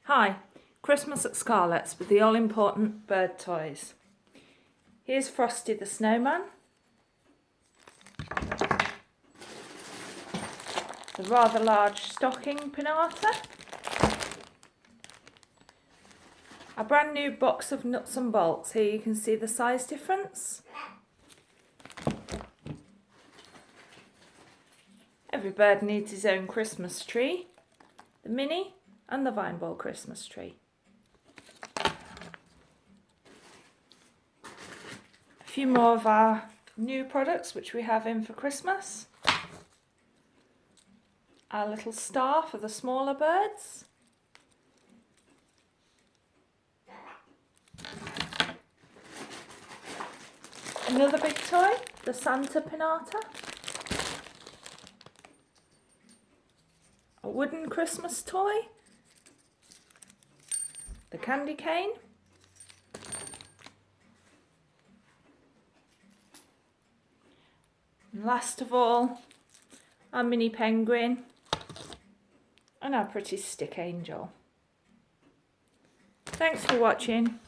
Hi, Christmas at Scarletts with the all-important bird toys. Here's Frosty the Snowman, the rather large stocking pinata, a brand new box of nuts and bolts. Here you can see the size difference. Every bird needs his own Christmas tree, the mini and the vine ball Christmas tree. A few more of our new products which we have in for Christmas. Our little star for the smaller birds. Another big toy, the Santa pinata. A wooden Christmas toy, the candy cane, and last of all, our mini penguin and our pretty stick angel. Thanks for watching.